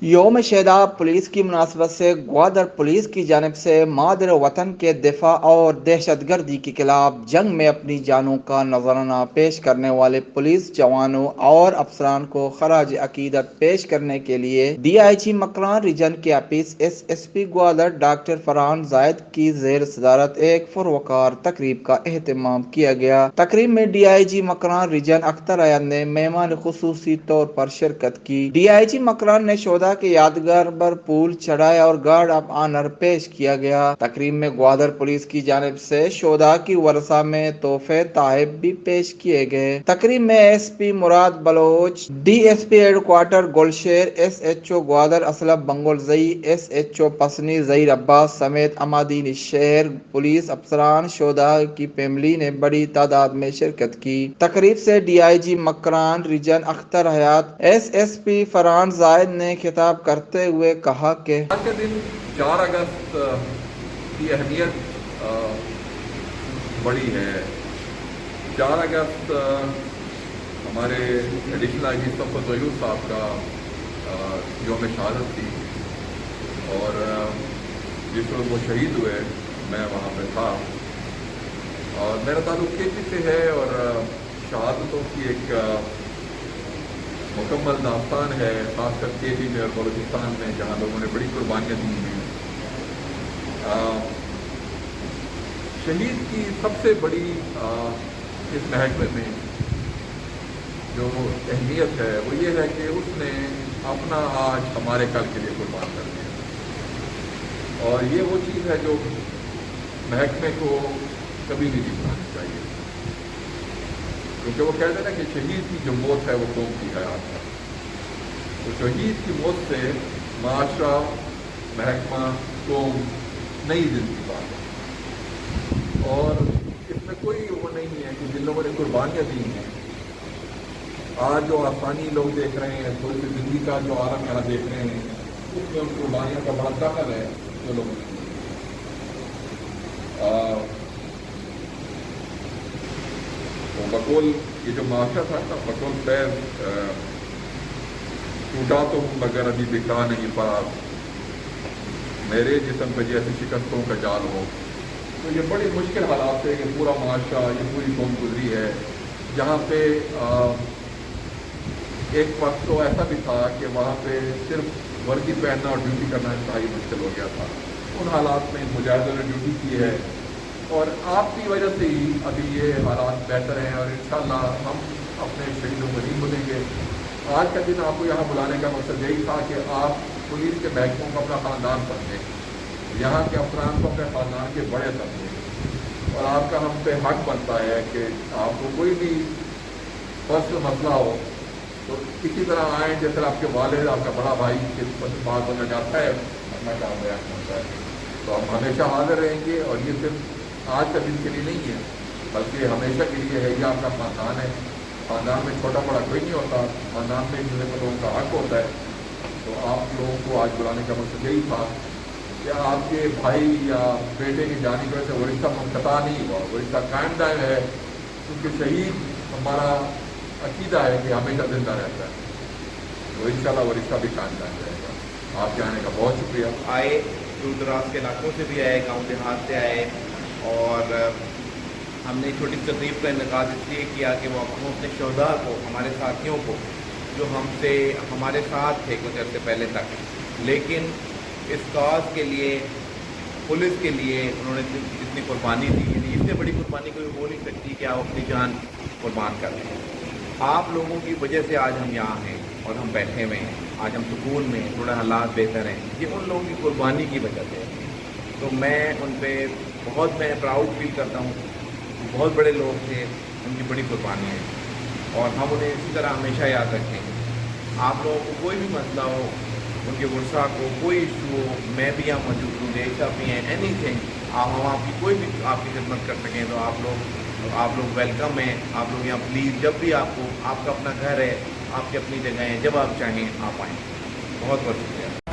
یوم شہداء پولیس کی مناسبت سے گوادر پولیس کی جانب سے مادر وطن کے دفاع اور دہشت گردی کے خلاف جنگ میں اپنی جانوں کا نذرانہ پیش کرنے والے پولیس جوانوں اور افسران کو خراج عقیدت پیش کرنے کے لیے D I G Makran region کے office S S P Gwadar doctor Farhan Zahid کی زیر صدارت ایک پروقار تقریب کا اہتمام کیا گیا۔ تقریب میں D I G Makran region Akhtar Ayan نے مہمان خصوصی طور پر شرکت کی۔ ڈی آئی جی مکران نے شہداء کے یادگار پر پھول چڑھائے اور گارڈ آف آنر پیش کیا گیا۔ تقریب میں گوادر پولیس کی جانب سے شہداء کی ورثہ میں تحفے تحائف بھی پیش کیے گئے۔ تقریب میں S P Murad Baloch, D S P head quarter Gulsher, S H O Gwadar Aslam Bangulzai, S H O Pasni Zaheer Abbas سمیت عمادین شہر پولیس افسران، شہداء کی فیملی نے بڑی تعداد میں شرکت کی۔ تقریب سے D I G Makran region Akhtar Hayat S S P Farhan Zahid نے خطاب کرتے ہوئے کہا کہ آج کے دن 4 اگست کی اہمیت بڑی ہے۔ 4 اگست ہمارے ایڈیشنل آئی جی صفوت غیور صاحب کا یوم شہادت تھی، اور جس وقت وہ شہید ہوئے میں وہاں پہ تھا، اور میرا تعلق کے پی سے ہے، اور شہادتوں کی ایک مکمل داستان ہے، خاص کر کے پی میں اور بلوچستان میں جہاں لوگوں نے بڑی قربانیاں دی ہیں۔ شہید کی سب سے بڑی اس محکمے میں جو اہمیت ہے وہ یہ ہے کہ اس نے اپنا آج ہمارے کل کے لیے قربان کر دیا، اور یہ وہ چیز ہے جو محکمے کو کبھی نہیں بھولانی چاہیے، کیونکہ وہ کہتے ہیں نا کہ شہید کی جو موت ہے وہ قوم کی حیات ہے۔ تو شہید کی موت سے معاشرہ، محکمہ، قوم نئی زندگی پاتا ہے، اور اس میں کوئی وہ نہیں ہے کہ جن لوگوں نے قربانیاں دی ہیں، آج جو آسانی لوگ دیکھ رہے ہیں، تھوڑی سی زندگی کا جو عالم یہاں دیکھ رہے ہیں، اس میں ان قربانیوں کا بڑا دخل ہے جو لوگوں نے دی۔ تو بقول یہ جو معاشرہ تھا نا، بقول پیر ٹوٹا تو ہوں مگر ابھی بکا نہیں پاس، میرے جسم پہ جیسے شکستوں کا جال ہو۔ تو یہ بڑی مشکل حالات سے یہ پورا معاشرہ، یہ پوری قوم گزری ہے، جہاں پہ ایک وقت تو ایسا بھی تھا کہ وہاں پہ صرف وردی پہننا اور ڈیوٹی کرنا انتہائی مشکل ہو گیا تھا۔ ان حالات میں مجاہدوں نے ڈیوٹی کی ہے، اور آپ کی وجہ سے ہی ابھی یہ حالات بہتر ہیں، اور انشاءاللہ ہم اپنے شہیدوں کو نہیں بھولیں گے۔ آج کا دن آپ کو یہاں بلانے کا مقصد یہی تھا کہ آپ پولیس کے محکموں کو اپنا خاندان سمجھیں، یہاں کے افسران کو اپنے خاندان کے بڑے سمجھیں، اور آپ کا ہم پہ حق بنتا ہے کہ آپ کو کوئی بھی فصل مسئلہ ہو تو کسی طرح آئیں، جیسے آپ کے والد، آپ کا بڑا بھائی کے بات ہونا چاہتا ہے، اپنا کام بیان کرتا ہے، تو ہم ہمیشہ حاضر رہیں گے۔ اور یہ صرف آج کا دن کے لیے نہیں ہے، بلکہ ہمیشہ کے لیے ہے۔ یہ آپ کا خاندان ہے، خاندان میں چھوٹا بڑا کوئی نہیں ہوتا، خاندان میں جو لوگوں کا حق ہوتا ہے۔ تو آپ لوگوں کو آج بلانے کا مقصد یہی تھا کہ آپ کے بھائی یا بیٹے کی جانے کی وجہ سے وہ رشتہ منقطع نہیں ہوا، وہ رشتہ قائم دائم ہے، کیونکہ شہید ہمارا عقیدہ ہے کہ ہمیشہ زندہ رہتا ہے، تو انشاءاللہ وہ رشتہ بھی قائم دائم رہے گا۔ آپ کے آنے کا بہت شکریہ۔ آئے دور دراز کے علاقوں سے بھی آئے، گاؤں دیہات سے آئے، اور ہم نے چھوٹی تقریب کا انعقاد اس لیے کیا کہ وہ اپنے شہداء کو، ہمارے ساتھیوں کو جو ہمارے ساتھ تھے کچھ عرصے پہلے تک، لیکن اس کاز کے لیے، پولیس کے لیے انہوں نے جتنی قربانی دی، یعنی اس سے بڑی قربانی کوئی ہو نہیں سکتی کہ آپ اپنی جان قربان کر دیں۔ آپ لوگوں کی وجہ سے آج ہم یہاں ہیں اور ہم بیٹھے ہوئے ہیں، آج ہم سکون میں، تھوڑے حالات بہتر ہیں، یہ ان لوگوں کی قربانی کی وجہ سے ہے۔ تو میں ان پہ بہت پراؤڈ فیل کرتا ہوں، بہت بڑے لوگ تھے، ان کی بڑی قربانی ہے، اور ہم انہیں اسی طرح ہمیشہ یاد رکھیں گے۔ آپ لوگوں کو کوئی بھی مسئلہ ہو، ان کے ورثہ کو کوئی ایشو ہو، میں بھی یہاں موجود ہوں، دیش صاحب بھی ہیں، اینی تھنگ، ہم آپ کی کوئی بھی آپ کی خدمت کر سکیں تو آپ لوگ ویلکم ہیں۔ آپ لوگ یہاں پلیز، جب بھی آپ کو، آپ کا اپنا گھر ہے، آپ کی اپنی جگہ ہے، جب آپ چاہیں آپ آئیں۔ بہت بہت شکریہ۔